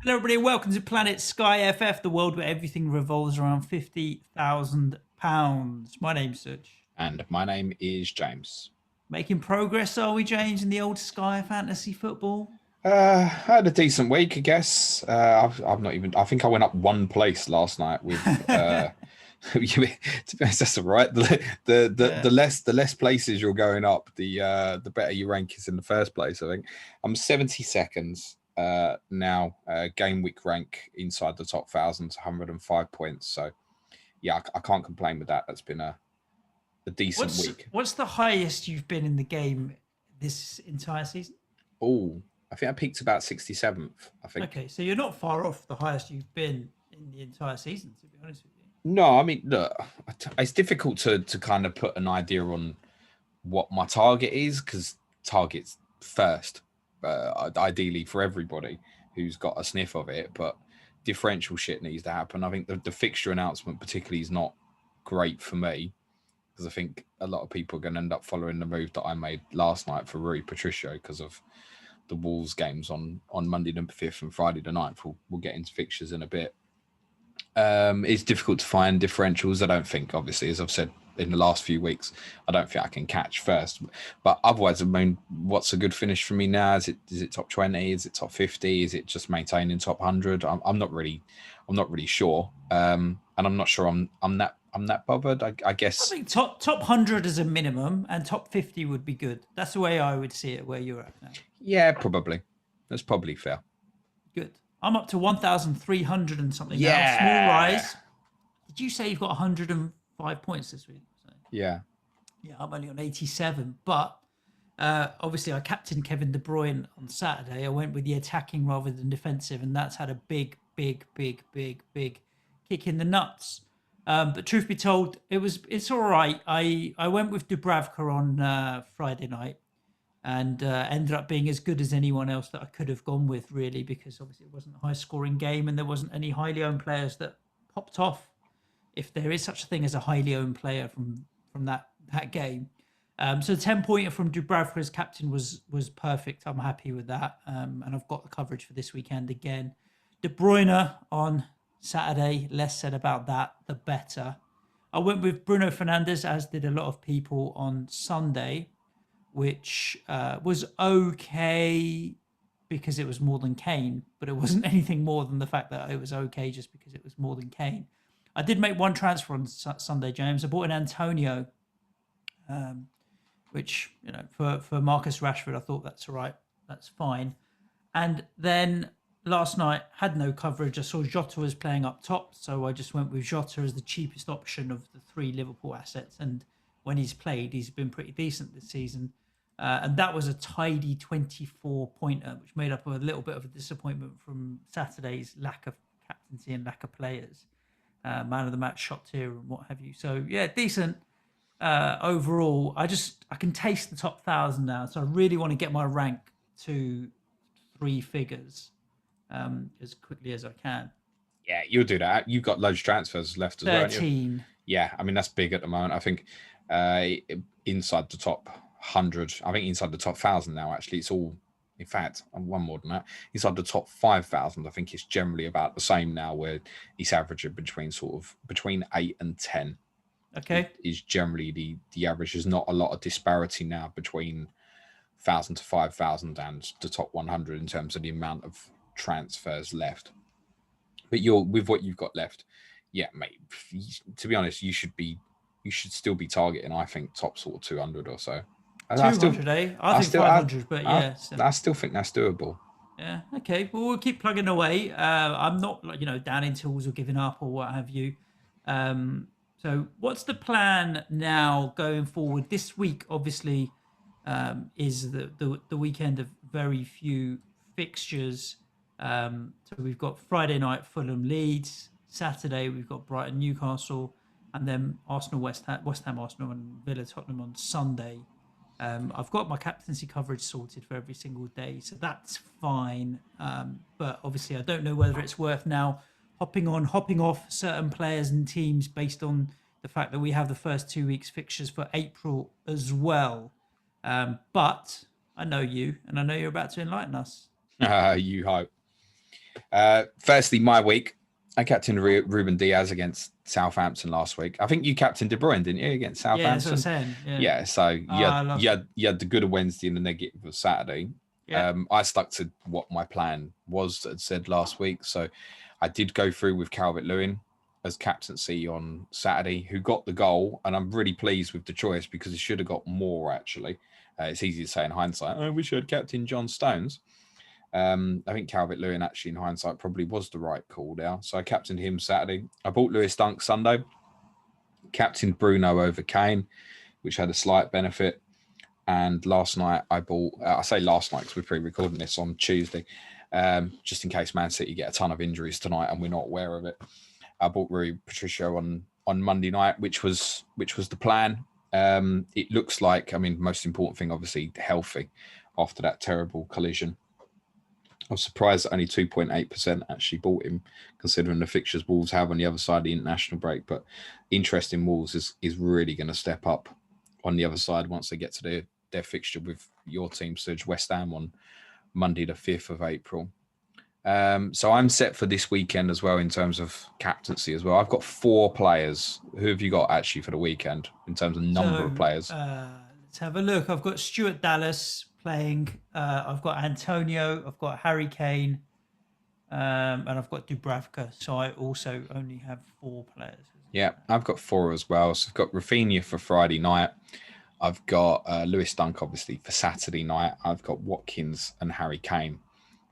Hello, everybody. Welcome to Planet SkyFF, the world where everything revolves around £50,000. My name's Suj. And my name is James. Making progress, are we, James, in the old Sky Fantasy football? I had a decent week, I guess. I've not even. I think I went up one place last night with. To be honest, that's all right. The less places you're going up, the better your rank is in the first place. I think I'm 70 seconds now. Game week rank inside the top 1,105 points. So yeah, I can't complain with that. That's been a decent What's week. what's the highest you've been in the game this entire season? Oh, I think I peaked about 67th. I think. Okay, so you're not far off the highest you've been in the entire season, to be honest with you. No, I mean, look, it's difficult to kind of put an idea on what my target is because target's first, ideally for everybody who's got a sniff of it. But differential shit needs to happen. I think the fixture announcement particularly is not great for me because I think a lot of people are going to end up following the move that I made last night for Rui Patricio because of the Wolves games on Monday the 5th and Friday the 9th. We'll get into fixtures in a bit. It's difficult to find differentials. I don't think, obviously, as I've said in the last few weeks, I don't think I can catch first. But otherwise, I mean, what's a good finish for me now? Is it top 20? Is it top 50? Is it just maintaining top 100? I'm not really sure. And I'm not sure I'm that bothered. I I guess. think top 100 is a minimum, and top 50 would be good. That's the way I would see it. Where you're at now. Yeah, probably. That's probably fair. Good. I'm up to 1,300 and something now. Small Yeah. rise. Did you say you've got 105 points this week? So, Yeah. yeah, I'm only on 87. But obviously, I captained Kevin De Bruyne on Saturday. I went with the attacking rather than defensive, and that's had a big kick in the nuts. But truth be told, it's all right. I went with Dubravka on Friday night and ended up being as good as anyone else that I could have gone with, really, because obviously it wasn't a high scoring game and there wasn't any highly owned players that popped off, if there is such a thing as a highly owned player from that game. So 10 pointer from Dubravka as captain was perfect. I'm happy with that, and I've got the coverage for this weekend again. De Bruyne on Saturday. Less said about that, the better. I went with Bruno Fernandes, as did a lot of people on Sunday, which was okay because it was more than Kane, but it wasn't anything more than the fact that it was okay just because it was more than Kane. I did make one transfer on Sunday, James. I bought an Antonio, which, for Marcus Rashford, I thought that's all right, that's fine. And then last night had no coverage. I saw Jota was playing up top, so I just went with Jota as the cheapest option of the three Liverpool assets. And when he's played, he's been pretty decent this season. And that was a tidy 24 pointer, which made up a little bit of a disappointment from Saturday's lack of captaincy and lack of players. Man of the match shot here and what have you. So yeah, decent overall. I can taste the top 1,000 now, so I really want to get my rank to three figures as quickly as I can. Yeah, you'll do that. You've got loads of transfers left as well, haven't you? 13. Yeah, I mean that's big at the moment. I think inside the top 100, I think inside the top 1,000 now. Actually, it's all. In fact, one more than that. Inside the top 5,000, I think it's generally about the same now. Where it's averaging between 8 and 10. Okay. Is generally the average. There's not a lot of disparity now between 1,000 to 5,000 and the top 100 in terms of the amount of transfers left. But with what you've got left, yeah, mate. To be honest, you should still be targeting. I think top sort of 200 or so. 200, eh? I think 500, but yeah. I still think that's doable. Yeah. Okay. Well, we'll keep plugging away. I'm not, down in tools or giving up or what have you. So, what's the plan now going forward? This week, obviously, is the weekend of very few fixtures. So we've got Friday night Fulham Leeds, Saturday we've got Brighton Newcastle, and then Arsenal West Ham Arsenal and Villa Tottenham on Sunday. I've got my captaincy coverage sorted for every single day, so that's fine. But obviously, I don't know whether it's worth now hopping off certain players and teams based on the fact that we have the first 2 weeks fixtures for April as well. But I know you, and I know you're about to enlighten us. You hope. Firstly, my week. I captained Ruben Diaz against Southampton last week. I think you captained De Bruyne, didn't you, against Southampton? Yeah, that's what I'm saying. Yeah, so I you had the good of Wednesday and the negative of Saturday. Yeah. I stuck to what my plan was, as said last week. So I did go through with Calvert-Lewin as captaincy on Saturday, who got the goal, and I'm really pleased with the choice because he should have got more, actually. It's easy to say in hindsight, oh, we should have captained John Stones. I think Calvert-Lewin actually in hindsight probably was the right call there. So I captained him Saturday. I bought Lewis Dunk Sunday, captained Bruno over Kane, which had a slight benefit. And last night I bought, I say last night because we're pre-recording this on Tuesday, just in case Man City get a ton of injuries tonight and we're not aware of it. I bought Rui Patricio on Monday night, which was the plan. It looks like, I mean, most important thing, obviously, healthy after that terrible collision. I was surprised that only 2.8% actually bought him, considering the fixtures Wolves have on the other side of the international break. But interest in Wolves is really going to step up on the other side once they get to their fixture with your team, Suj, West Ham on Monday, the 5th of April. So I'm set for this weekend as well in terms of captaincy as well. I've got 4 players. Who have you got actually for the weekend in terms of number of players? Let's have a look. I've got Stuart Dallas playing. I've got Antonio. I've got Harry Kane. And I've got Dubravka. So I also only have 4 players. Yeah, I've got 4 as well. So I've got Rafinha for Friday night. I've got Lewis Dunk, obviously, for Saturday night. I've got Watkins and Harry Kane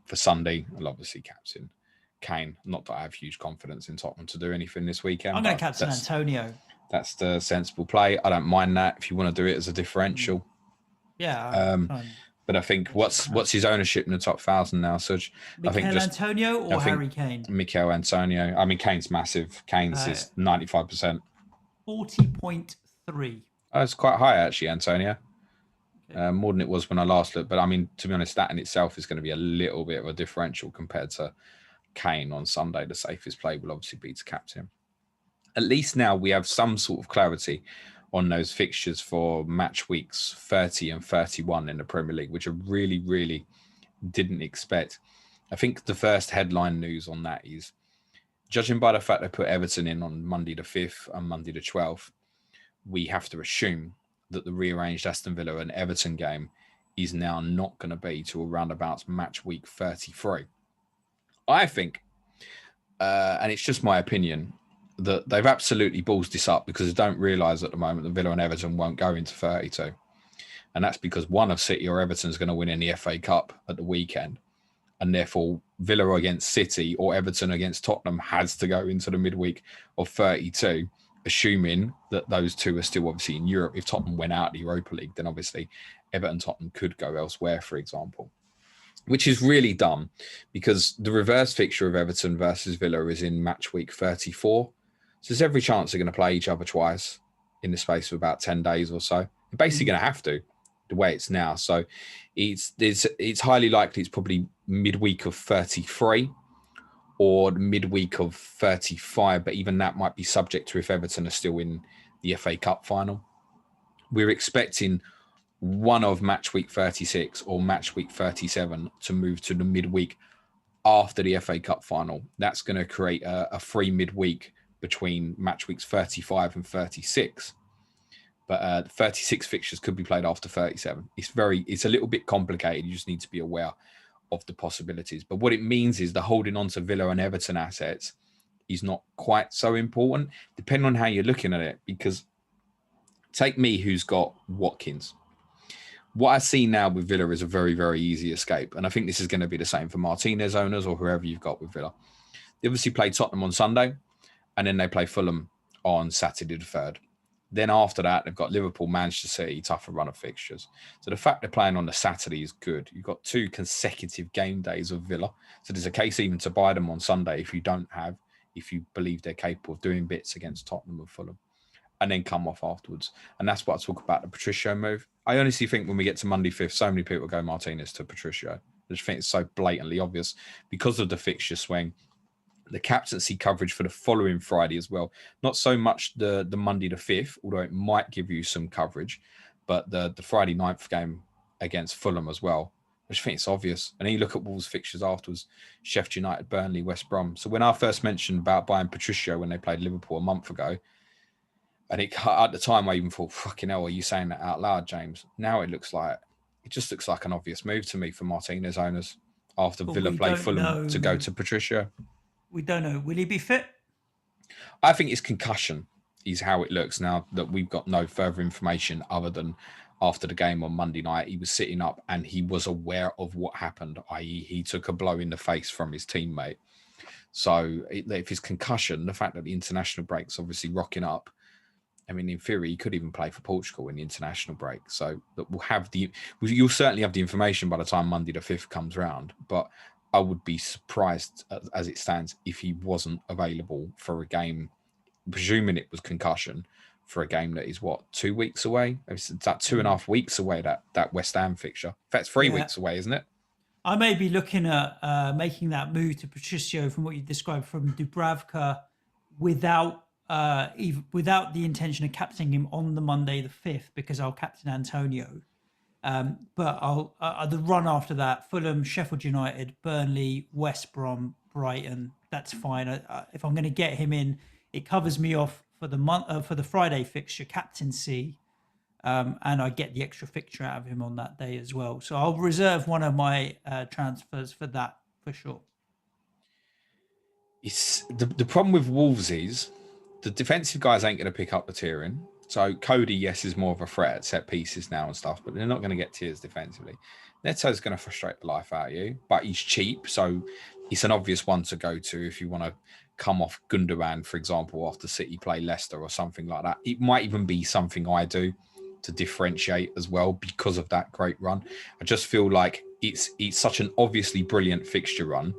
for Sunday. I'll obviously captain Kane. Not that I have huge confidence in Tottenham to do anything this weekend. I'm going to captain Antonio. That's the sensible play. I don't mind that if you want to do it as a differential. Yeah. But I think what's his ownership in the top 1,000 now, Suj? I think Antonio or Harry Kane? Mikel Antonio. I mean, Kane's massive. Kane's is 95%. 40.3. Oh, it's quite high, actually, Antonio. Okay. More than it was when I last looked. But, I mean, to be honest, that in itself is going to be a little bit of a differential compared to Kane on Sunday. The safest play will obviously be to captain him. At least now we have some sort of clarity on those fixtures for match weeks 30 and 31 in the Premier League, which I really, really didn't expect. I think the first headline news on that is, judging by the fact they put Everton in on Monday the 5th and Monday the 12th, we have to assume that the rearranged Aston Villa and Everton game is now not going to be till around about match week 33. I think, and it's just my opinion, that they've absolutely balls this up because they don't realise at the moment that Villa and Everton won't go into 32. And that's because one of City or Everton is going to win in the FA Cup at the weekend. And therefore, Villa against City or Everton against Tottenham has to go into the midweek of 32, assuming that those two are still obviously in Europe. If Tottenham went out of the Europa League, then obviously Everton and Tottenham could go elsewhere, for example. Which is really dumb because the reverse fixture of Everton versus Villa is in match week 34. So there's every chance they're going to play each other twice in the space of about 10 days or so. They're basically going to have to, the way it's now. So it's highly likely it's probably midweek of 33 or midweek of 35, but even that might be subject to if Everton are still in the FA Cup final. We're expecting one of match week 36 or match week 37 to move to the midweek after the FA Cup final. That's going to create a free midweek between match weeks 35 and 36. But 36 fixtures could be played after 37. It's a little bit complicated. You just need to be aware of the possibilities. But what it means is the holding on to Villa and Everton assets is not quite so important, depending on how you're looking at it. Because take me, who's got Watkins. What I see now with Villa is a very, very easy escape. And I think this is going to be the same for Martinez owners or whoever you've got with Villa. They obviously play Tottenham on Sunday, and then they play Fulham on Saturday the 3rd. Then after that, they've got Liverpool, Manchester City, tougher run of fixtures. So the fact they're playing on the Saturday is good. You've got 2 consecutive game days of Villa. So there's a case even to buy them on Sunday if you believe they're capable of doing bits against Tottenham and Fulham, and then come off afterwards. And that's what I talk about, the Patricio move. I honestly think when we get to Monday 5th, so many people go Martinez to Patricio. I just think it's so blatantly obvious because of the fixture swing. The captaincy coverage for the following Friday as well. Not so much the Monday the 5th, although it might give you some coverage, but the Friday 9th game against Fulham as well. I just think it's obvious. And then you look at Wolves fixtures afterwards: Sheffield United, Burnley, West Brom. So when I first mentioned about buying Patricio when they played Liverpool a month ago, and at the time I even thought, "Fucking hell, are you saying that out loud, James?" Now it just looks like an obvious move to me for Martinez owners after But Villa we play don't Fulham to go know. to Patricio. We don't know. Will he be fit? I think it's concussion is how it looks now that we've got no further information other than after the game on Monday night, he was sitting up and he was aware of what happened, i.e. he took a blow in the face from his teammate. So if it's concussion, the fact that the international break's obviously rocking up, I mean, in theory, he could even play for Portugal in the international break. So that you'll certainly have the information by the time Monday the 5th comes round. But I would be surprised as it stands if he wasn't available for a game, presuming it was concussion, for a game that is 2 weeks away? It's that 2.5 weeks away, that West Ham fixture. That's 3 weeks away, isn't it? I may be looking at making that move to Patricio from what you described from Dubravka without without the intention of captaining him on the Monday the 5th because I'll captain Antonio. But I'll the run after that: Fulham, Sheffield United, Burnley, West Brom, Brighton. That's fine. If I'm going to get him in, it covers me off for the month for the Friday fixture captaincy, and I get the extra fixture out of him on that day as well. So I'll reserve one of my transfers for that for sure. It's the problem with Wolves is the defensive guys ain't going to pick up the tearing. So Cody, yes, is more of a threat at set pieces now and stuff, but they're not going to get tears defensively. Neto's going to frustrate the life out of you, but he's cheap, so it's an obvious one to go to if you want to come off Gundogan, for example, after City play Leicester or something like that. It might even be something I do to differentiate as well because of that great run. I just feel like it's such an obviously brilliant fixture run.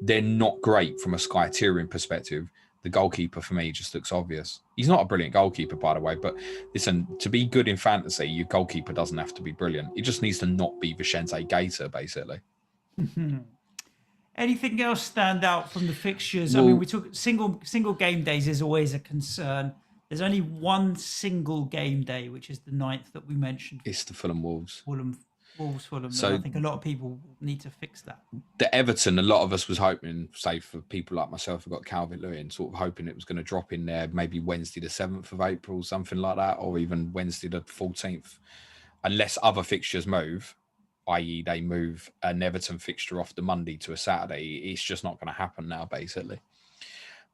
They're not great from a Sky tiering perspective. The goalkeeper for me just looks obvious. He's not a brilliant goalkeeper, by the way, but listen, to be good in fantasy, your goalkeeper doesn't have to be brilliant. It just needs to not be Vicente Gaeta, basically. Anything else stand out from the fixtures? Well, I mean, we took single game days is always a concern. There's only one single game day, which is the 9th that we mentioned. It's the Fulham Wolves. Fulham. So I think a lot of people need to fix that. The Everton, a lot of us was hoping, say for people like myself who got Calvert-Lewin, sort of hoping it was going to drop in there maybe Wednesday the 7th of April, something like that, or even Wednesday the 14th, unless other fixtures move, i.e. they move an Everton fixture off the Monday to a Saturday. It's just not going to happen now, basically.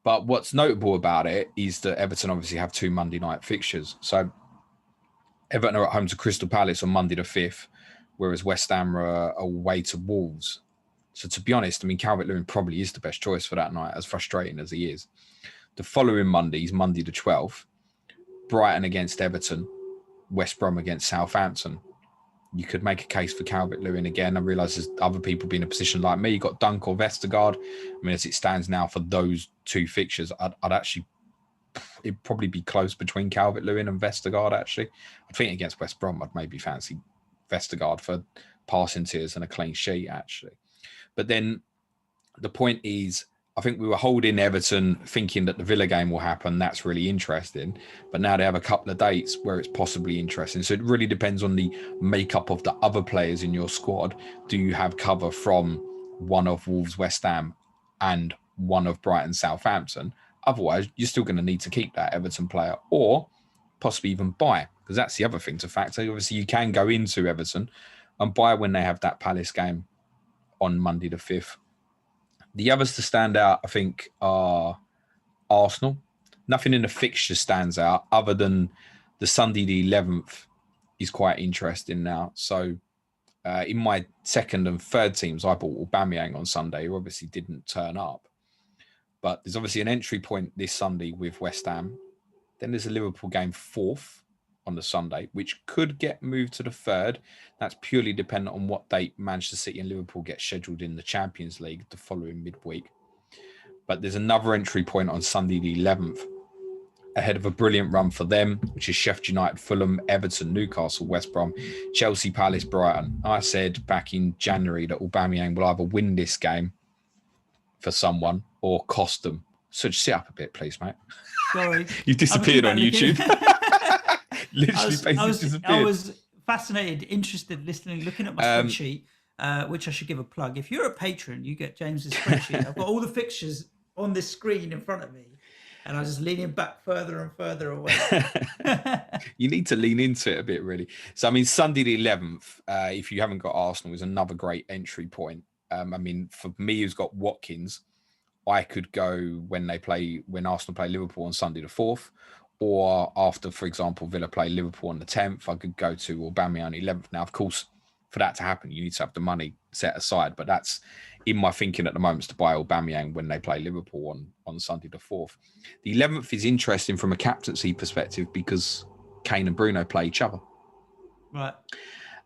But what's notable about it is that Everton obviously have 2 Monday night fixtures. So Everton are at home to Crystal Palace on Monday the 5th, whereas West Ham are away to Wolves. So to be honest, I mean, Calvert-Lewin probably is the best choice for that night, as frustrating as he is. The following Monday is Monday the 12th, Brighton against Everton, West Brom against Southampton. You could make a case for Calvert-Lewin again. I realise there's other people being in a position like me. You got Dunk or Vestergaard. I mean, as it stands now for those 2 fixtures, I'd actually, it'd probably be close between Calvert-Lewin and Vestergaard, actually. I think against West Brom, I'd maybe fancy Vestergaard for passing tiers and a clean sheet, actually. But then the point is, I think we were holding Everton thinking that the Villa game will happen. That's really interesting. But now they have a couple of dates where it's possibly interesting. So it really depends on the makeup of the other players in your squad. Do you have cover from one of Wolves, West Ham and one of Brighton, Southampton? Otherwise, you're still going to need to keep that Everton player or possibly even buy, because that's the other thing to factor. Obviously, you can go into Everton and buy when they have that Palace game on Monday the 5th. The others to stand out, I think, are Arsenal. Nothing in the fixture stands out other than the Sunday the 11th is quite interesting now. So in my second and third teams, I bought Aubameyang on Sunday, who obviously didn't turn up. But there's obviously an entry point this Sunday with West Ham. Then there's a Liverpool game 4th on the Sunday, which could get moved to the 3rd. That's purely dependent on what date Manchester City and Liverpool get scheduled in the Champions League the following midweek. But there's another entry point on Sunday the 11th, ahead of a brilliant run for them, which is Sheffield United, Fulham, Everton, Newcastle, West Brom, Chelsea, Palace, Brighton. I said back in January that Aubameyang will either win this game for someone or cost them. So just sit up a bit, please, mate. Sorry. You've disappeared on YouTube. Literally, I was fascinated, interested, listening, looking at my spreadsheet. which I should give a plug. If you're a patron, you get James's spreadsheet. I've got all the fixtures on this screen in front of me, and I'm just leaning back further and further away. You need to lean into it a bit, really. So, I mean, Sunday the 11th, if you haven't got Arsenal, is another great entry point. I mean, for me, who's got Watkins, I could go when Arsenal play Liverpool on Sunday the 4th, or after, for example, Villa play Liverpool on the 10th, I could go to Aubameyang on the 11th. Now, of course, for that to happen, you need to have the money set aside, but that's in my thinking at the moment, is to buy Aubameyang when they play Liverpool on Sunday the 4th. The 11th is interesting from a captaincy perspective because Kane and Bruno play each other. Right.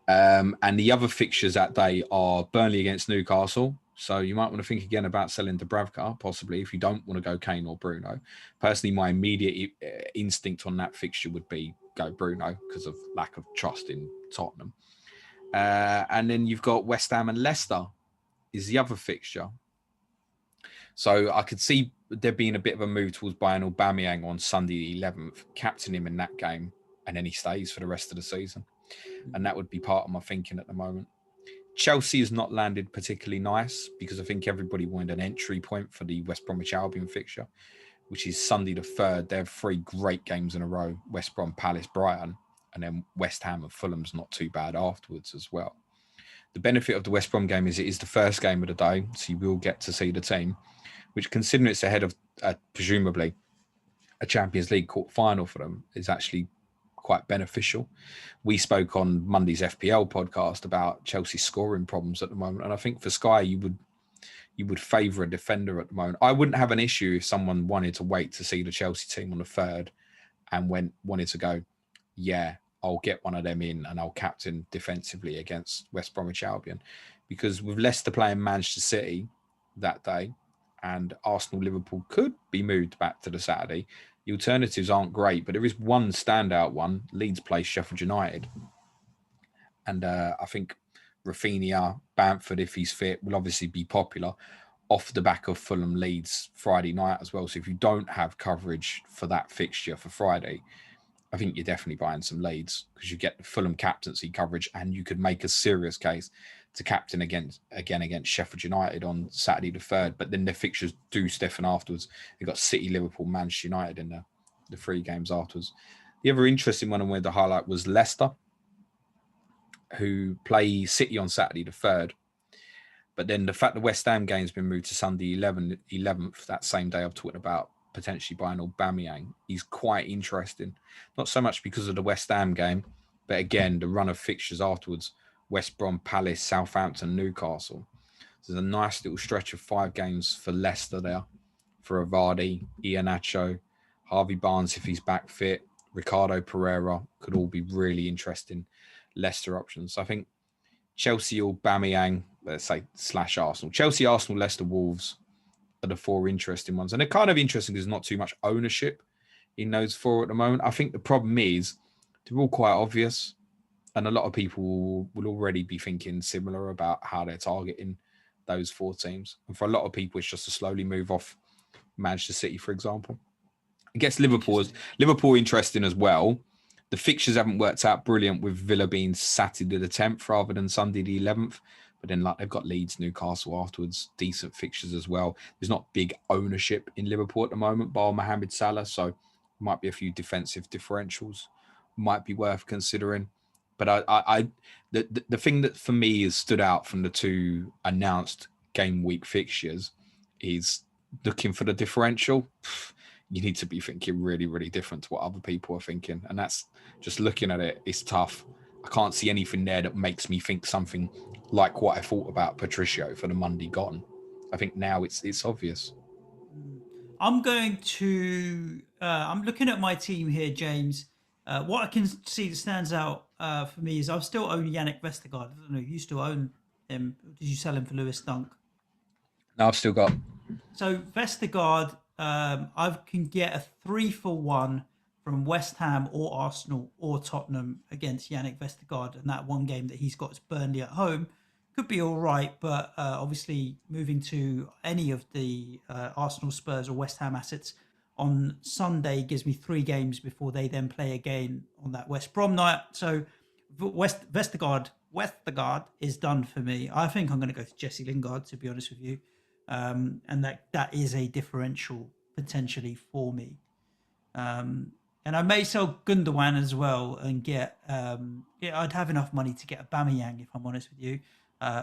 And the other fixtures that day are Burnley against Newcastle. So you might want to think again about selling Dubravka, possibly, if you don't want to go Kane or Bruno. Personally, my immediate instinct on that fixture would be go Bruno because of lack of trust in Tottenham. And then you've got West Ham and Leicester is the other fixture. So I could see there being a bit of a move towards buying Aubameyang on Sunday the 11th, captain him in that game, and then he stays for the rest of the season. And that would be part of my thinking at the moment. Chelsea has not landed particularly nice because I think everybody wanted an entry point for the West Bromwich Albion fixture, which is Sunday the 3rd. They have 3 great games in a row, West Brom, Palace, Brighton, and then West Ham and Fulham's not too bad afterwards as well. The benefit of the West Brom game is it is the first game of the day, so you will get to see the team, which, considering it's ahead of presumably a Champions League quarter-final for them, is actually quite beneficial. We spoke on Monday's FPL podcast about Chelsea's scoring problems at the moment, and I think for Sky you would favour a defender at the moment. I wouldn't have an issue if someone wanted to wait to see the Chelsea team on the 3rd and wanted to go, yeah, I'll get one of them in and I'll captain defensively against West Bromwich Albion, because with Leicester playing Manchester City that day and Arsenal-Liverpool could be moved back to the Saturday, the alternatives aren't great, but there is one standout one. Leeds play Sheffield United. And I think Rafinha, Bamford, if he's fit, will obviously be popular off the back of Fulham Leeds Friday night as well. So if you don't have coverage for that fixture for Friday, I think you're definitely buying some Leeds because you get the Fulham captaincy coverage and you could make a serious case to captain against Sheffield United on Saturday the 3rd. But then their fixtures do stiffen afterwards. They've got City, Liverpool, Manchester United in the 3 games afterwards. The other interesting one I wanted to highlight was Leicester, who play City on Saturday the 3rd. But then the fact the West Ham game's been moved to Sunday 11th, that same day I've talked about potentially buying Aubameyang, is quite interesting. Not so much because of the West Ham game, but again, the run of fixtures afterwards, West Brom, Palace, Southampton, Newcastle. So there's a nice little stretch of 5 games for Leicester there, for Vardy, Iheanacho, Harvey Barnes if he's back fit, Ricardo Pereira could all be really interesting Leicester options. So I think Chelsea, Aubameyang, let's say / Arsenal. Chelsea, Arsenal, Leicester, Wolves are the 4 interesting ones. And they're kind of interesting because there's not too much ownership in those 4 at the moment. I think the problem is they're all quite obvious. And a lot of people will already be thinking similar about how they're targeting those 4 teams. And for a lot of people, it's just to slowly move off Manchester City, for example. It gets Liverpool interesting as well. The fixtures haven't worked out brilliant with Villa being Saturday the 10th rather than Sunday the 11th. But then they've got Leeds, Newcastle afterwards, decent fixtures as well. There's not big ownership in Liverpool at the moment, bar Mohamed Salah. So might be a few defensive differentials might be worth considering. But the thing that for me has stood out from the 2 announced game week fixtures is looking for the differential. You need to be thinking really, really different to what other people are thinking. And that's just looking at it, it's tough. I can't see anything there that makes me think something like what I thought about Patricio for the Monday gone. I think now it's obvious. I'm looking at my team here, James. What I can see that stands out for me is I've still owned Yannick Vestergaard. I don't know, you still own him. Did you sell him for Lewis Dunk? No, I've still got. So Vestergaard, I can get a 3-for-1 from West Ham or Arsenal or Tottenham against Yannick Vestergaard, and that one game that he's got is Burnley at home. Could be all right, but obviously moving to any of the Arsenal, Spurs or West Ham assets on Sunday gives me 3 games before they then play again on that West Brom night. So Vestergaard Westergaard is done for me. I think I'm going to go to Jesse Lingard, to be honest with you, and that is a differential potentially for me. And I may sell Gundogan as well and get. Yeah, I'd have enough money to get a Bamiyang if I'm honest with you,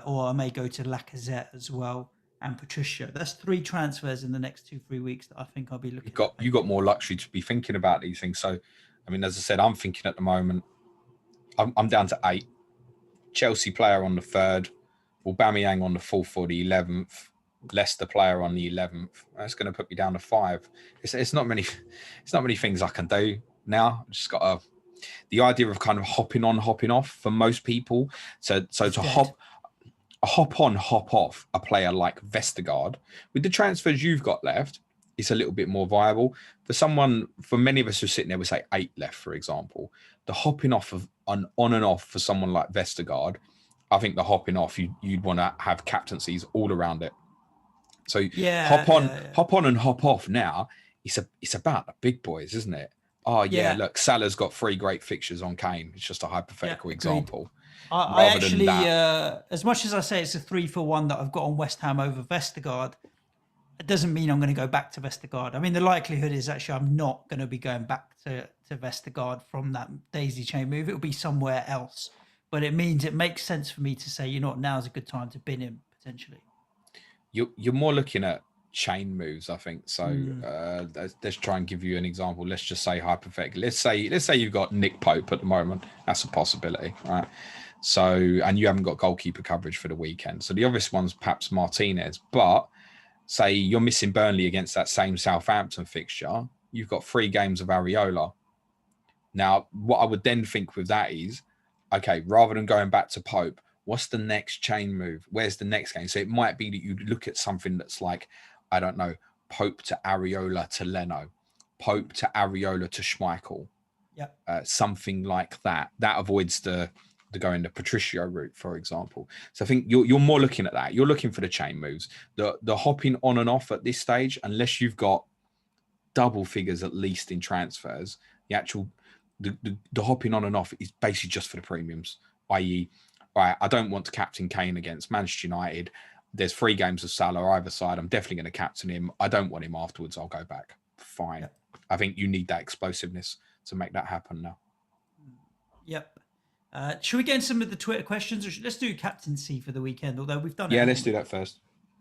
or I may go to Lacazette as well and Patricio. That's 3 transfers in the next 2-3 weeks that I think I'll be looking at. You got more luxury to be thinking about these things. So, I mean, as I said, I'm thinking at the moment. I'm down to 8. Chelsea player on the 3rd, Aubameyang on the 4th or the 11th, Leicester player on the 11th. That's going to put me down to 5. It's not many things I can do now. I've just got the idea of kind of hopping on, hopping off for most people. So to hop on, hop off a player like Vestergaard with the transfers you've got left, it's a little bit more viable. For many of us who are sitting there, we say 8 left, for example. The hopping off of on and off for someone like Vestergaard, I think the hopping off, you'd want to have captaincies all around it. So hop on and hop off now. It's about the big boys, isn't it? Oh yeah, look, Salah's got 3 great fixtures on Kane. It's just a hypothetical example. I actually, as much as I say it's a 3-for-1 that I've got on West Ham over Vestergaard, it doesn't mean I'm going to go back to Vestergaard. I mean, the likelihood is actually I'm not going to be going back to Vestergaard from that daisy chain move. It'll be somewhere else. But it means it makes sense for me to say, you know what, now's a good time to bin him, potentially. You're more looking at chain moves, I think. So let's try and give you an example. Let's just say hypothetically. Let's say you've got Nick Pope at the moment. That's a possibility, right? So, and you haven't got goalkeeper coverage for the weekend. So the obvious one's perhaps Martinez, but say you're missing Burnley against that same Southampton fixture, you've got 3 games of Areola. Now, what I would then think with that is, okay, rather than going back to Pope, what's the next chain move? Where's the next game? So it might be that you look at something that's like, I don't know, Pope to Areola to Leno, Pope to Areola to Schmeichel, something like that. That avoids the going the Patricio route, for example. So I think you're more looking at that. You're looking for the chain moves, the hopping on and off at this stage, unless you've got double figures at least in transfers. The actual the hopping on and off is basically just for the premiums, i.e., right, I don't want to captain Kane against Manchester United. There's 3 games of Salah either side. I'm definitely going to captain him. I don't want him afterwards. I'll go back. Fine. Yep. I think you need that explosiveness to make that happen now. Yep. Should we get into some of the Twitter questions? Or let's do captaincy for the weekend, although we've done it. Yeah, let's do that first.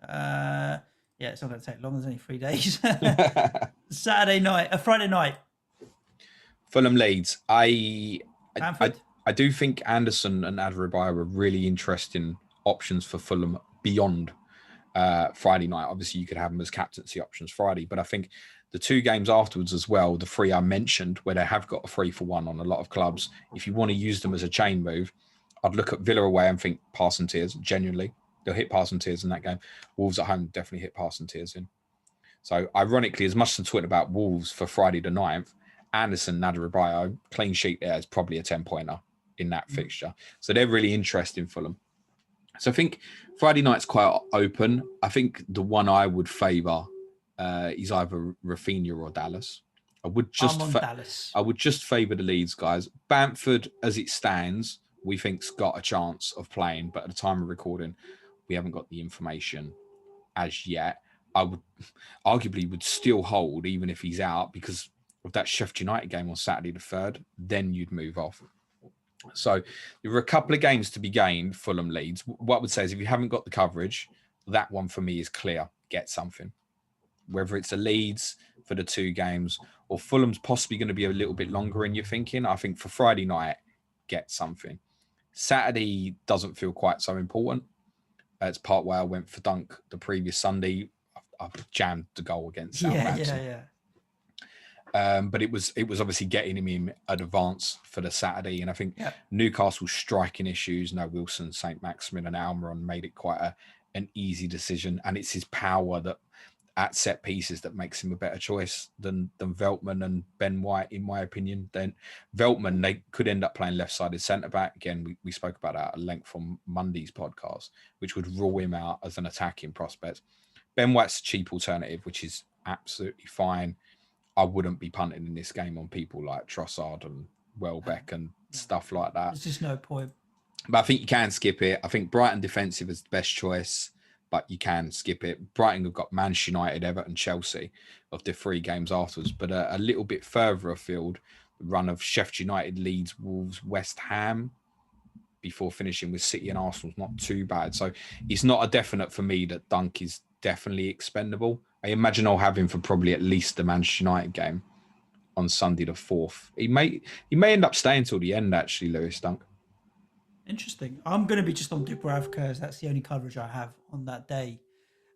Yeah, it's not going to take long. There's only 3 days. Friday night. Fulham Leeds. I do think Anderson and Adarabioyo are really interesting options for Fulham beyond Friday night. Obviously, you could have them as captaincy options Friday, but I think the 2 games afterwards as well, the 3 I mentioned, where they have got a 3-for-1 on a lot of clubs, if you want to use them as a chain move, I'd look at Villa away and think pass and tears, genuinely. They'll hit pass and tears in that game. Wolves at home definitely hit pass and tears in. So, ironically, as much as I'm talking about Wolves for Friday the 9th, Anderson, Adarabioyo, clean sheet there is probably a 10-pointer in that fixture. So they're really interesting for them. So I think Friday night's quite open. I think the one I would favour is either Rafinha or Dallas. I would just favour the Leeds guys. Bamford, as it stands, we think's got a chance of playing, but at the time of recording, we haven't got the information as yet. I would arguably would still hold even if he's out because of that Sheffield United game on Saturday the 3rd. Then you'd move off. So there were a couple of games to be gained, Fulham Leeds. What I would say is if you haven't got the coverage, that one for me is clear. Get something. Whether it's a Leeds for the 2 games or Fulham's possibly going to be a little bit longer in your thinking, I think for Friday night, get something. Saturday doesn't feel quite so important. It's part why I went for Dunk the previous Sunday. I've jammed the goal against Southampton. But it was obviously getting him in advance for the Saturday. And I think Newcastle's striking issues, no Wilson, St. Maximin and Almiron made it quite an easy decision. And it's his power that at set pieces that makes him a better choice than Veltman and Ben White, in my opinion. Then Veltman, they could end up playing left-sided centre-back. Again, we spoke about that at length on Monday's podcast, which would rule him out as an attacking prospect. Ben White's a cheap alternative, which is absolutely fine. I wouldn't be punting in this game on people like Trossard and Welbeck and stuff like that. There's just no point. But I think you can skip it. I think Brighton defensive is the best choice, but you can skip it. Brighton have got Manchester United, Everton, Chelsea of the 3 games afterwards. But a little bit further afield, the run of Sheffield United, Leeds, Wolves, West Ham, before finishing with City and Arsenal is not too bad. So it's not a definite for me that Dunk is definitely expendable. I imagine I'll have him for probably at least the Manchester United game on Sunday the 4th. He may end up staying till the end, actually, Lewis Dunk. Interesting. I'm going to be just on Dubravka as that's the only coverage I have on that day.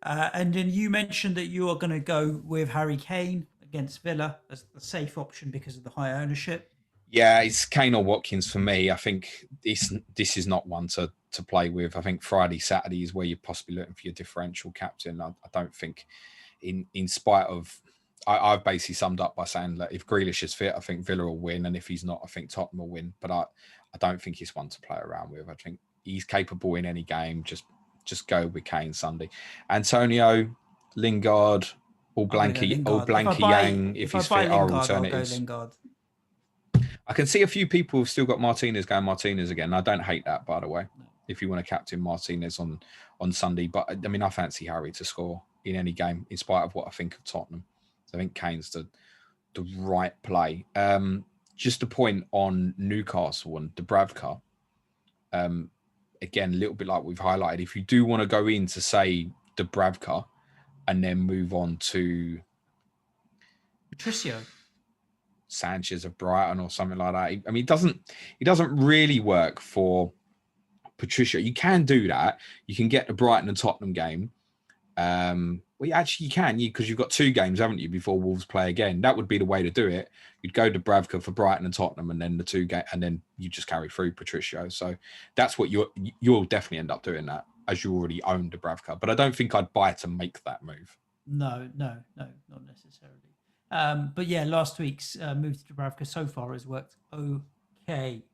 And then you mentioned that you are going to go with Harry Kane against Villa as the safe option because of the high ownership. Yeah, it's Kane or Watkins for me. I think this is not one to play with. I think Friday, Saturday is where you're possibly looking for your differential captain. I don't think, in spite of, I've basically summed up by saying that if Grealish is fit, I think Villa will win, and if he's not, I think Tottenham will win. But I don't think he's one to play around with. I think he's capable in any game. Just go with Kane Sunday. Antonio, Lingard, all Blanky Yang, if he's fit, are alternatives. I'll go Lingard. I can see a few people have still got Martinez going Martinez again. I don't hate that, by the way, if you want to captain Martinez on Sunday. But, I mean, I fancy Harry to score in any game, in spite of what I think of Tottenham. So I think Kane's the right play. Just a point on Newcastle and Dubravka. Again, a little bit like we've highlighted, if you do want to go into, say, Dubravka and then move on to Patricio Sanchez of Brighton or something like that. I mean, it doesn't really work for Patricio. You can do that. You can get the Brighton and Tottenham game. Well, actually, you can, because you've got 2 games, haven't you, before Wolves play again? That would be the way to do it. You'd go to Dubravka for Brighton and Tottenham, and then the 2 games, and then you just carry through Patricio. So that's what you'll definitely end up doing, that, as you already own Dubravka. But I don't think I'd buy to make that move. No, not necessarily. But yeah, last week's move to Dubravka so far has worked okay.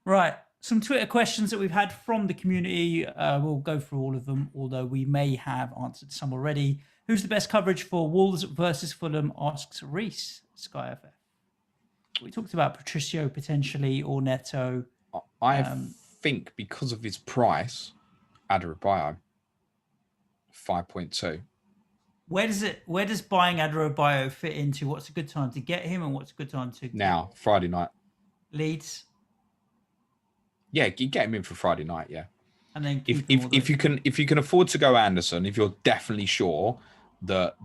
Right, some Twitter questions that we've had from the community. We'll go through all of them, although we may have answered some already. Who's the best coverage for Wolves versus Fulham, asks Reese, SkyFF. We talked about Patricio potentially, or Neto. I think because of his price, Adebayo, 5.2. Where does buying Adebayo fit into what's a good time to get him and what's a good time to now Friday night? Leeds. Yeah, you get him in for Friday night, yeah. And then if you can afford to go Anderson, if you're definitely sure that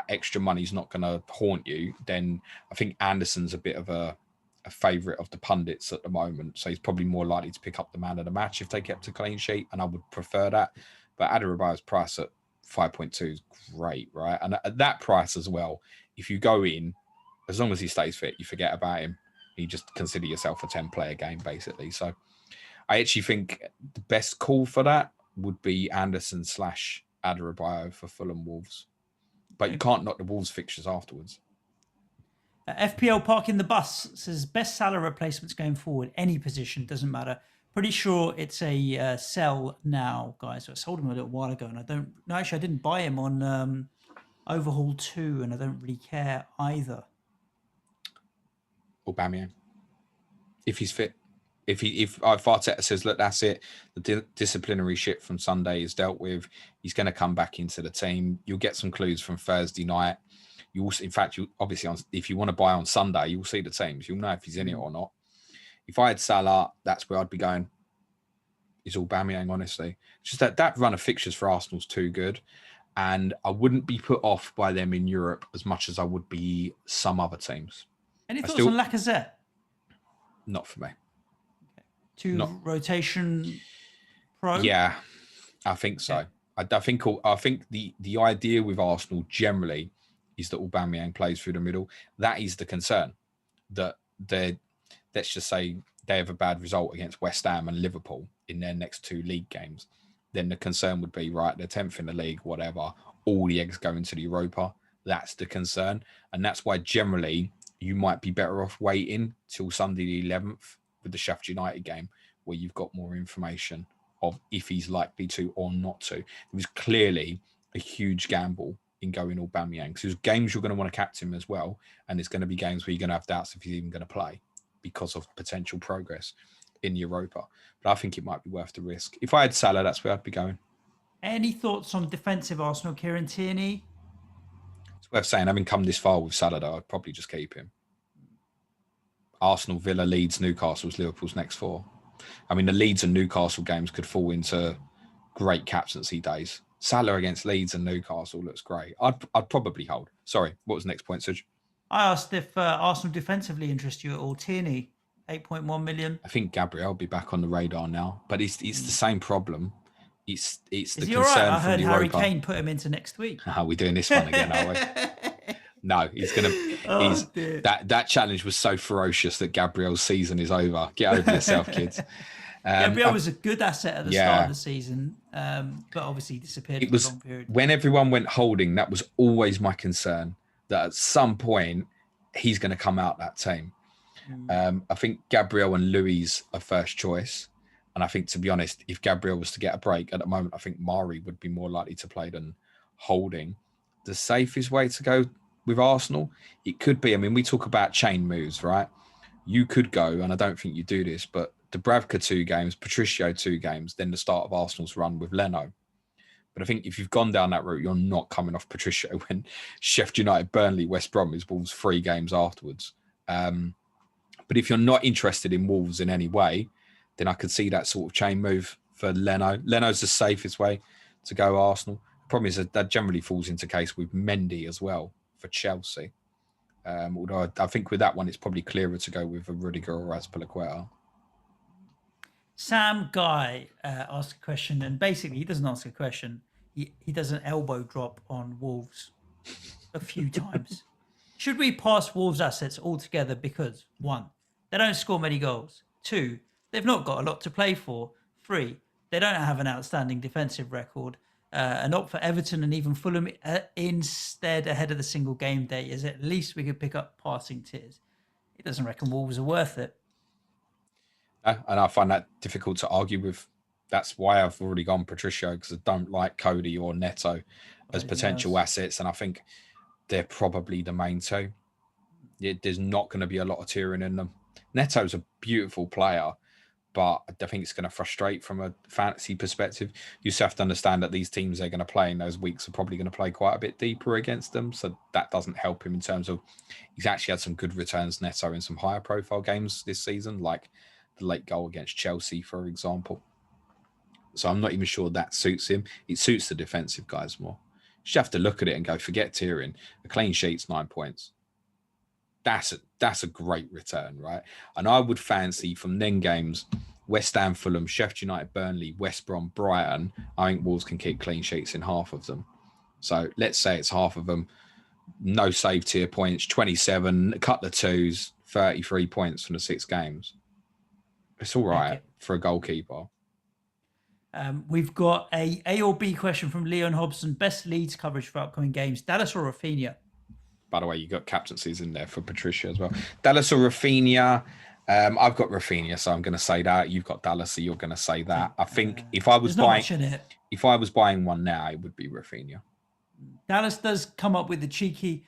extra money's not going to haunt you, then I think Anderson's a bit of a favourite of the pundits at the moment. So he's probably more likely to pick up the man of the match if they kept a clean sheet, and I would prefer that. But Adebayo's price at 5.2 is great, right? And at that price as well, if you go in, as long as he stays fit, you forget about him. You just consider yourself a 10-player game, basically. So I actually think the best call for that would be Anderson / Adebayo for Fulham Wolves. But you can't knock the Wolves fixtures afterwards. FPL parking the bus says best Salah replacements going forward, any position, doesn't matter. Pretty sure it's a sell now, guys. So I sold him a little while ago, and I didn't buy him on Overhaul 2, and I don't really care either. Aubameyang, if he's fit. If Arteta says, look, that's it, the disciplinary shit from Sunday is dealt with, he's going to come back into the team. You'll get some clues from Thursday night. You also, in fact, if you want to buy on Sunday, you'll see the teams. You'll know if he's in it or not. If I had Salah, that's where I'd be going. Is Aubameyang, honestly. It's just that run of fixtures for Arsenal's too good, and I wouldn't be put off by them in Europe as much as I would be some other teams. Any thoughts on Lacazette? Not for me. Rotation pro? Yeah, I think so. Okay. I think the idea with Arsenal generally is that Aubameyang plays through the middle. That is the concern. That let's just say they have a bad result against West Ham and Liverpool in their next 2 league games. Then the concern would be, right, they're 10th in the league, whatever. All the eggs go into the Europa. That's the concern. And that's why generally you might be better off waiting till Sunday the 11th with the Sheffield United game, where you've got more information of if he's likely to or not to. It was clearly a huge gamble in going Aubameyang, because there's games you're going to want to captain him as well, and there's going to be games where you're going to have doubts if he's even going to play because of potential progress. in Europa. But I think it might be worth the risk. If I had Salah, that's where I'd be going. Any thoughts on defensive Arsenal, Kieran Tierney? It's worth saying, having come this far with Salah, though, I'd probably just keep him. Arsenal, Villa, Leeds, Newcastle's Liverpool's next 4. I mean, the Leeds and Newcastle games could fall into great captaincy days. Salah against Leeds and Newcastle looks great. I'd probably hold. Sorry, what was the next point, Suj? I asked if Arsenal defensively interest you at all. Tierney, 8.1 million. I think Gabriel will be back on the radar now, but it's the same problem. It's the Is he concern all right? I from heard Europa. Harry Kane put him into next week. Are we doing this one again, are we? No, he's gonna. That challenge was so ferocious that Gabriel's season is over. Get over yourself, kids. Gabriel was a good asset at the start of the season, but obviously disappeared for a long period. When everyone went holding, that was always my concern, that at some point he's going to come out that team. I think Gabriel and Luis are first choice. And I think, to be honest, if Gabriel was to get a break at the moment, I think Mari would be more likely to play than Holding. The safest way to go with Arsenal, it could be, I mean, we talk about chain moves, right? You could go, and I don't think you do this, but Dubravka 2 games, Patricio 2 games, then the start of Arsenal's run with Leno. But I think if you've gone down that route, you're not coming off Patricio when Sheffield United, Burnley, West Brom is Wolves 3 games afterwards. But if you're not interested in Wolves in any way, then I could see that sort of chain move for Leno. Leno's the safest way to go Arsenal. The problem is that generally falls into case with Mendy as well for Chelsea. Although I think with that one, it's probably clearer to go with a Rudiger or Azpilicueta. Sam Guy asked a question, and basically he doesn't ask a question. He does an elbow drop on Wolves a few times. Should we pass Wolves assets altogether because 1, they don't score many goals. 2, they've not got a lot to play for. 3, they don't have an outstanding defensive record. And opt for Everton and even Fulham instead ahead of the single game day, as at least we could pick up passing tiers. He doesn't reckon Wolves are worth it. And I find that difficult to argue with. That's why I've already gone Patricio, because I don't like Cody or Neto as potential assets. And I think they're probably the main 2. There's not going to be a lot of tearing in them. Neto's a beautiful player, but I think it's going to frustrate from a fantasy perspective. You just have to understand that these teams they're going to play in those weeks are probably going to play quite a bit deeper against them. So that doesn't help him in terms of he's actually had some good returns, Neto, in some higher profile games this season, like the late goal against Chelsea, for example. So I'm not even sure that suits him. It suits the defensive guys more. You just have to look at it and go, forget tearing. A clean sheet's 9 points. That's a great return, right? And I would fancy from then games, West Ham, Fulham, Sheffield United, Burnley, West Brom, Brighton. I think Wolves can keep clean sheets in half of them. So let's say it's half of them. No save tier points, 27, a couple of 2s, 33 points from the 6 games. It's all right for a goalkeeper. We've got a or B question from Leon Hobson. Best Leeds coverage for upcoming games, Dallas or Rafinha? By the way, you got captaincies in there for Patricia as well. Dallas or Rafinha? I've got Rafinha, so I'm going to say that. You've got Dallas, so you're going to say that. I think if I was buying one now, it would be Rafinha. Dallas does come up with the cheeky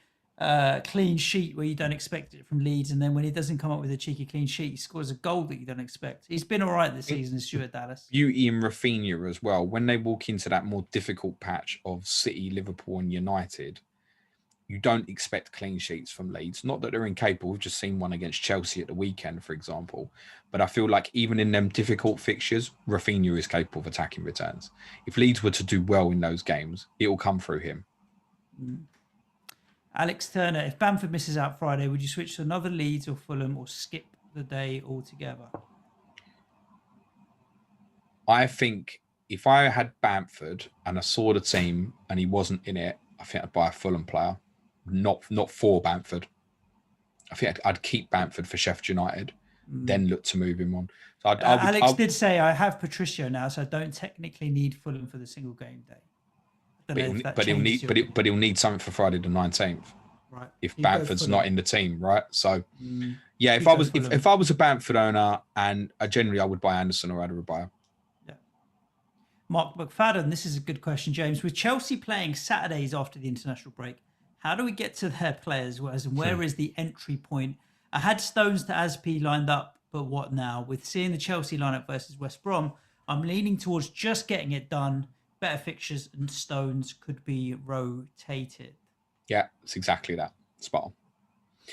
clean sheet where you don't expect it from Leeds, and then when he doesn't come up with a cheeky clean sheet, he scores a goal that you don't expect. He's been all right this season, Stuart Dallas. Beauty in Rafinha as well. When they walk into that more difficult patch of City, Liverpool, and United, you don't expect clean sheets from Leeds. Not that they're incapable. We've just seen one against Chelsea at the weekend, for example. But I feel like even in them difficult fixtures, Rafinha is capable of attacking returns. If Leeds were to do well in those games, it will come through him. Alex Turner, if Bamford misses out Friday, would you switch to another Leeds or Fulham or skip the day altogether? I think if I had Bamford and I saw the team and he wasn't in it, I think I'd buy a Fulham player. Not for Bamford. I think I'd keep Bamford for Sheffield United, then look to move him on. So Alex did say, I have Patricio now, so I don't technically need Fulham for the single game day. But he'll need something for Friday the 19th. Right. If Bamford's not in the team, right? So yeah, if I was a Bamford owner, and generally I would buy Anderson or Adebayo. Yeah. Mark McFadden, this is a good question, James. With Chelsea playing Saturdays after the international break, how do we get to their players? And where is the entry point? I had Stones to Aspi lined up but what now? With seeing the Chelsea lineup versus West Brom, I'm leaning towards just getting it done. Better fixtures and Stones could be rotated. Yeah, it's exactly that. Spot on.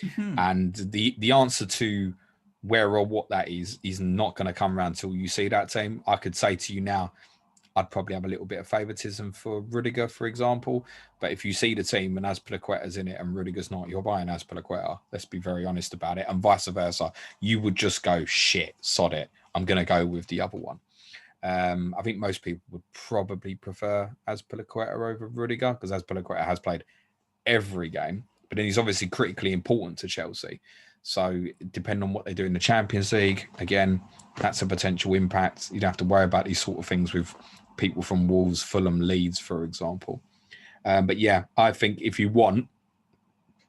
Mhm. And the answer to where or what that is not going to come around till you see that team. I could say to you now, I'd probably have a little bit of favouritism for Rudiger, for example. But if you see the team and Azpilicueta's in it and Rudiger's not, you're buying Azpilicueta. Let's be very honest about it. And vice versa. You would just go, shit, sod it. I'm going to go with the other one. I think most people would probably prefer Azpilicueta over Rudiger because Azpilicueta has played every game. But then he's obviously critically important to Chelsea. So depending on what they do in the Champions League, again, that's a potential impact. You don't have to worry about these sort of things with people from Wolves, Fulham, Leeds, for example. But yeah, I think if you want,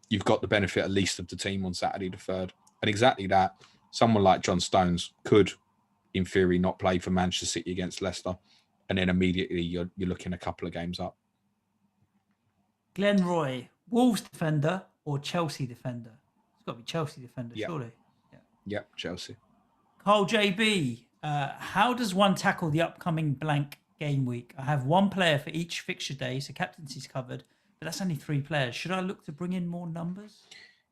you've got the benefit at least of the team on Saturday the 3rd. And exactly that, someone like John Stones could, in theory, not play for Manchester City against Leicester. And then immediately you're looking a couple of games up. Glenn Roy, Wolves defender or Chelsea defender? It's got to be Chelsea defender, surely. Yep, Chelsea. Carl JB, how does one tackle the upcoming blank game week? I have one player for each fixture day, so captaincy's covered, but that's only 3 players. Should I look to bring in more numbers?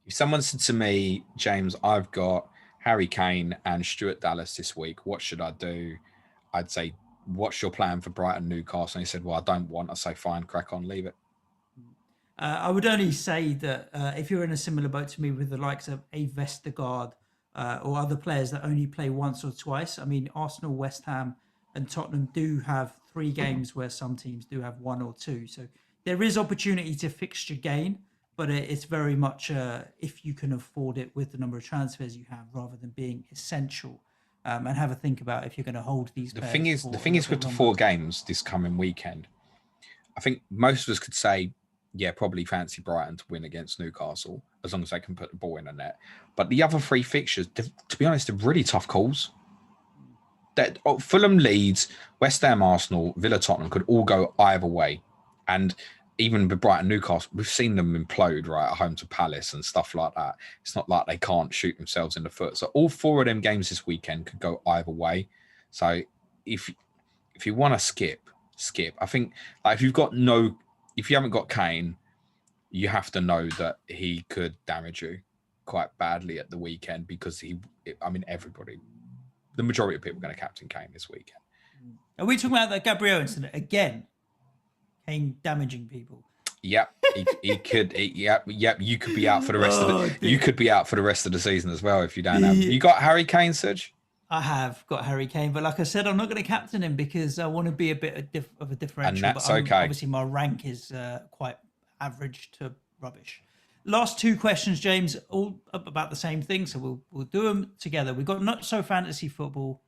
If someone said to me, James, I've got Harry Kane and Stuart Dallas this week, what should I do? I'd say, what's your plan for Brighton Newcastle? And he said, well, I don't want. I say, fine, crack on, leave it. I would only say that if you're in a similar boat to me with the likes of a Vestergaard or other players that only play once or twice. I mean, Arsenal, West Ham, and Tottenham do have 3 games where some teams do have 1 or 2. So there is opportunity to fixture gain, but it's very much if you can afford it with the number of transfers you have, rather than being essential. And have a think about if you're going to hold these. The thing is with the 4 games this coming weekend, I think most of us could say, yeah, probably fancy Brighton to win against Newcastle, as long as they can put the ball in the net. But the other 3 fixtures, to be honest, they're really tough calls. That Fulham, Leeds, West Ham, Arsenal, Villa, Tottenham could all go either way. And even with Brighton, Newcastle, we've seen them implode right at home to Palace and stuff like that. It's not like they can't shoot themselves in the foot. So all 4 of them games this weekend could go either way. So if you want to skip. I think like if you haven't got Kane, you have to know that he could damage you quite badly at the weekend because everybody, the majority of people are going to captain Kane this weekend. Are we talking about the Gabriel incident again? Kane damaging people. Yep, he could. Yep. You could be out for the rest of the. You could be out for the rest of the season as well if you don't have. You got Harry Kane, Suj? I have got Harry Kane, but like I said, I'm not going to captain him because I want to be a bit of a differential. And that's but okay. Obviously, my rank is quite average to rubbish. Last 2 questions, James, all about the same thing, so we'll do them together. We've got not so fantasy football.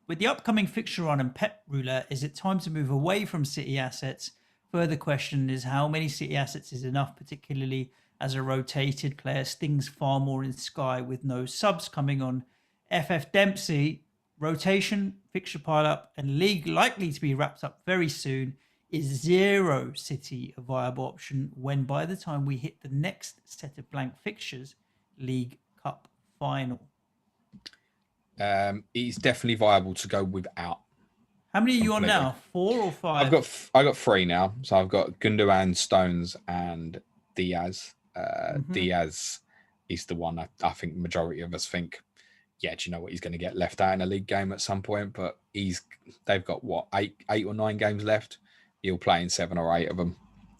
With the upcoming fixture on and Pep Roulette, is it time to move away from City assets? Further question is how many City assets is enough, particularly as a rotated player stings far more in Sky with no subs coming on. FF Dempsey, rotation, fixture pile-up, and league likely to be wrapped up very soon. Is 0 City a viable option when by the time we hit the next set of blank fixtures, League Cup final? It's definitely viable to go without. How many are you on now? 4 or 5? I've got 3 now. So I've got Gundogan, Stones, and Diaz. Diaz is the one I think majority of us think, yeah, do you know what, he's going to get left out in a league game at some point, but they've got what, 8 or 9 games left. He'll play in 7 or 8 of them,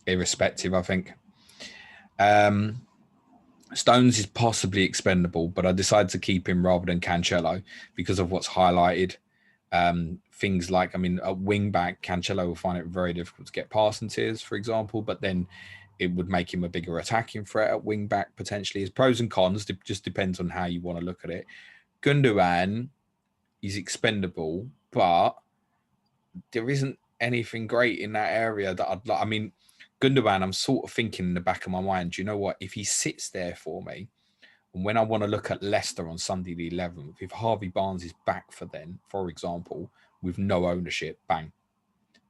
irrespective, I think. Stones is possibly expendable, but I decided to keep him rather than Cancelo because of what's highlighted. Things like, at wing back, Cancelo will find it very difficult to get passing tiers, for example, but then it would make him a bigger attacking threat at wing back potentially. His pros and cons, it just depends on how you want to look at it. Gundogan is expendable, but there isn't anything great in that area that I'd like. Gundogan, I'm sort of thinking in the back of my mind, do you know what? If he sits there for me, and when I want to look at Leicester on Sunday the 11th, if Harvey Barnes is back for then, for example, with no ownership, bang.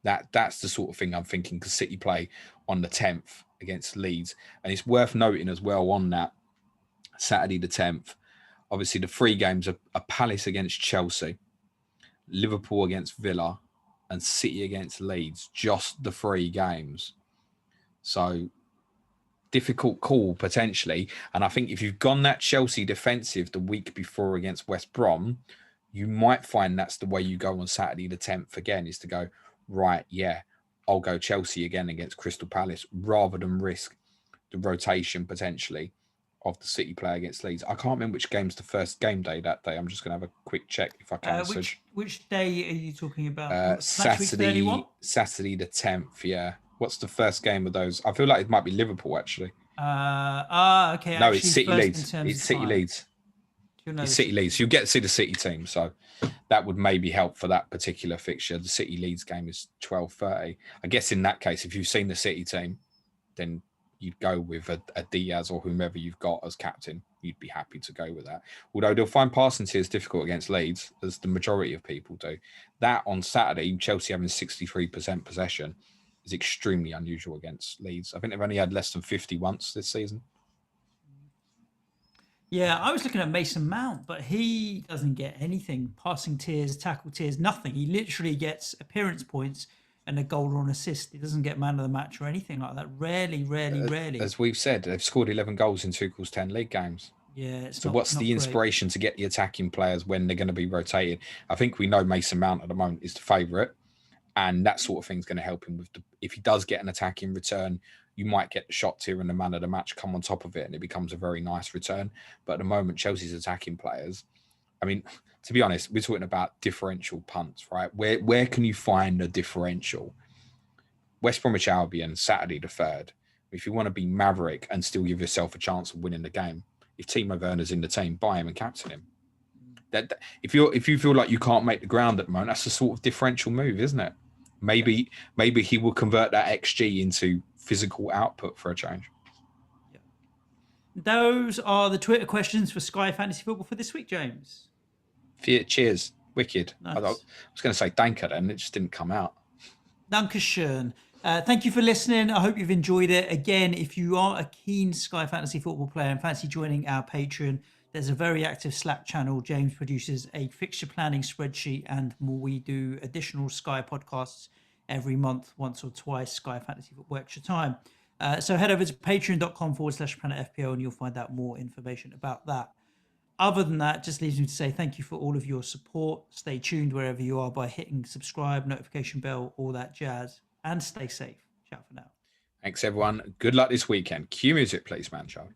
That's the sort of thing I'm thinking because City play on the 10th against Leeds. And it's worth noting as well on that Saturday the 10th, Obviously, the 3 games are Palace against Chelsea, Liverpool against Villa, and City against Leeds. Just the 3 games. So difficult call potentially. And I think if you've gone that Chelsea defensive the week before against West Brom, you might find that's the way you go on Saturday the 10th again, is to go, right, yeah, I'll go Chelsea again against Crystal Palace rather than risk the rotation potentially of the City player against Leeds. I can't remember which game's the first game day that day. I'm just going to have a quick check if I can. Which day are you talking about? Match week 31? Saturday the 10th, yeah. What's the first game of those? I feel like it might be Liverpool, actually. Okay. No, actually, it's City first Leeds. in terms It's of City time. Leeds. You'll know It's the City Leeds. You get to see the City team, so that would maybe help for that particular fixture. The City Leeds game is 12:30. I guess in that case, if you've seen the City team, then you'd go with a Diaz or whomever you've got as captain. You'd be happy to go with that. Although they'll find passing tiers difficult against Leeds, as the majority of people do. That on Saturday, Chelsea having 63% possession is extremely unusual against Leeds. I think they've only had less than 50 once this season. Yeah, I was looking at Mason Mount, but he doesn't get anything. Passing tiers, tackle tiers, nothing. He literally gets appearance points and a goal or an assist. He doesn't get man of the match or anything like that. Rarely. As we've said, they've scored 11 goals in Tuchel's 10 league games. Yeah, it's So not. what's Not the inspiration to get the attacking players when they're going to be rotated? I think we know Mason Mount at the moment is the favourite, and that sort of thing's going to help him with if he does get an attacking return, you might get the shots here and the man of the match come on top of it, and it becomes a very nice return. But at the moment, Chelsea's attacking players, I mean, to be honest, we're talking about differential punts, right? Where can you find a differential? West Bromwich Albion, Saturday the 3rd. If you want to be maverick and still give yourself a chance of winning the game, if Timo Werner's in the team, buy him and captain him. That if you feel like you can't make the ground at the moment, that's a sort of differential move, isn't it? Maybe he will convert that XG into physical output for a change. Yeah. Those are the Twitter questions for Sky Fantasy Football for this week, James. Cheers, wicked. Nice. I was going to say Danker then, it just didn't come out. Dankeschön. Thank you for listening. I hope you've enjoyed it. Again, if you are a keen Sky Fantasy Football player and fancy joining our Patreon, there's a very active Slack channel. James produces a fixture planning spreadsheet, and we do additional Sky podcasts every month, once or twice, Sky Fantasy Football Extra Time. So head over to patreon.com/planetfpo and you'll find out more information about that. Other than that, just leaves me to say thank you for all of your support. Stay tuned wherever you are by hitting subscribe, notification bell, all that jazz, and stay safe. Ciao for now. Thanks, everyone. Good luck this weekend. Cue music, please, man, Charlie.